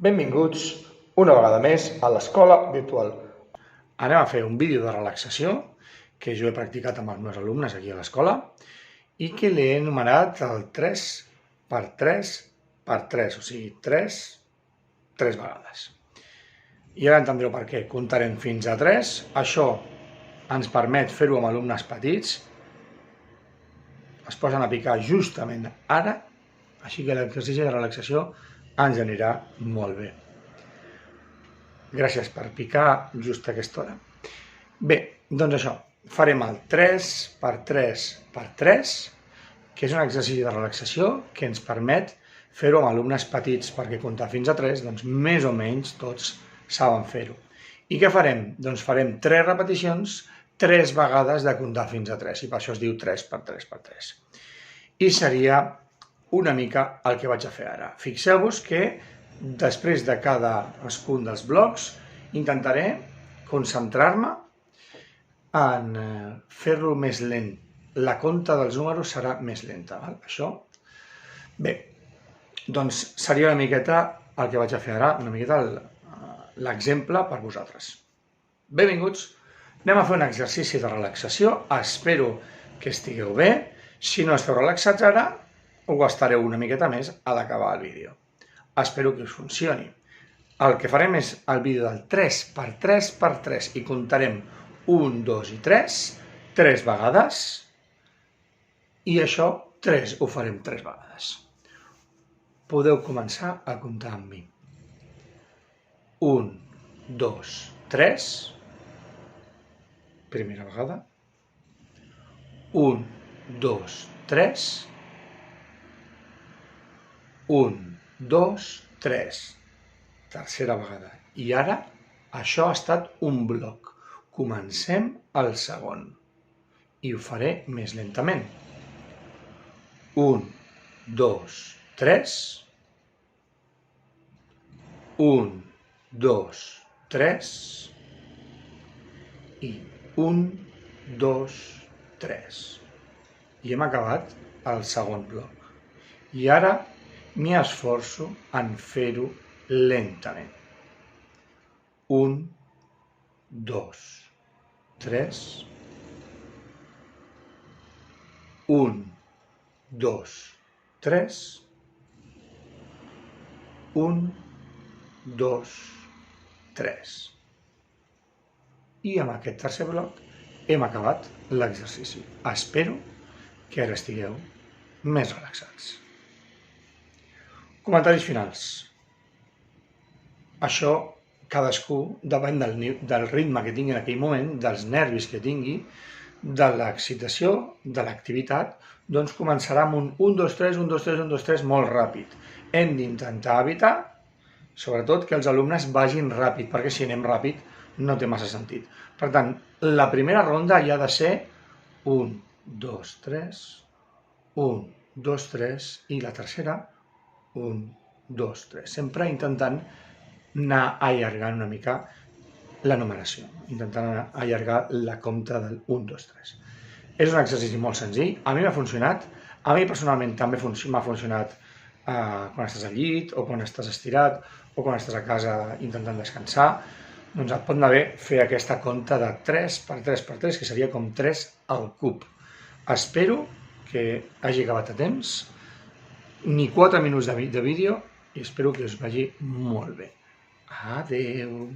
Benvinguts una vegada més a l'escola virtual. Anem a fer un vídeo de relaxació que jo he practicat amb els meus alumnes aquí a l'escola i que l'he enumerat el 3x3x3, o sigui 3 vegades. I ara entendreu per què. Comptarem fins a 3. Això ens permet fer-ho amb alumnes petits. Es posen a picar justament ara, així que l'exercici de relaxació ens anirà molt bé. Gràcies per picar just a aquesta hora. Bé, doncs això, farem el 3x3x3, que és un exercici de relaxació que ens permet fer-ho amb alumnes petits, perquè comptar fins a 3, doncs més o menys tots saben fer-ho. I què farem? Doncs farem 3 repeticions, 3 vegades de comptar fins a 3, i per això es diu 3x3x3. I seria una mica el que vaig a fer ara. Fixeu-vos que després de cadascun dels blocs intentaré concentrar-me en fer-lo més lent. La compta dels números serà més lenta. Això? Bé, doncs seria una miqueta el que vaig a fer ara, una miqueta l'exemple per vosaltres. Benvinguts! Anem a fer un exercici de relaxació. Espero que estigueu bé. Si no esteu relaxats ara, ho estareu una miqueta més a l'acabar el vídeo. Espero que us funcioni. El que farem és el vídeo del 3x3x3 i comptarem 1, 2 i 3, 3 vegades, i això ho farem 3 vegades. Podeu començar a comptar amb mi. 1, 2, 3, primera vegada. 1, 2, 3, 1, 2, 3, tercera vegada. I ara, això ha estat un bloc. Comencem el segon. I ho faré més lentament. 1, 2, 3. 1, 2, 3. I 1, 2, 3. I hem acabat el segon bloc. I ara m'hi esforço en fer-ho lentament. 1, 2, 3. 1, 2, 3. 1, 2, 3. I amb aquest tercer bloc hem acabat l'exercici. Espero que ara estigueu més relaxats. Comentaris finals. Això, cadascú, depèn del ritme que tingui en aquell moment, dels nervis que tingui, de l'excitació, de l'activitat, doncs començarà amb un 1, 2, 3, 1, 2, 3, 1, 2, 3 molt ràpid. Hem d'intentar evitar, sobretot, que els alumnes vagin ràpid, perquè si anem ràpid no té massa sentit. Per tant, la primera ronda ja ha de ser 1, 2, 3, 1, 2, 3, i la tercera 1, 2, 3. Sempre intentant anar allargant una mica la numeració, intentant allargar la compta del 1, 2, 3. És un exercici molt senzill, a mi m'ha funcionat, a mi personalment també m'ha funcionat quan estàs al llit, o quan estàs estirat, o quan estàs a casa intentant descansar, doncs et pot anar bé fer aquesta compta de 3x3x3, que seria com 3 al cub. Espero que hagi acabat a temps, ni 4 minuts de vídeo, i espero que us vagi molt bé. Adeu!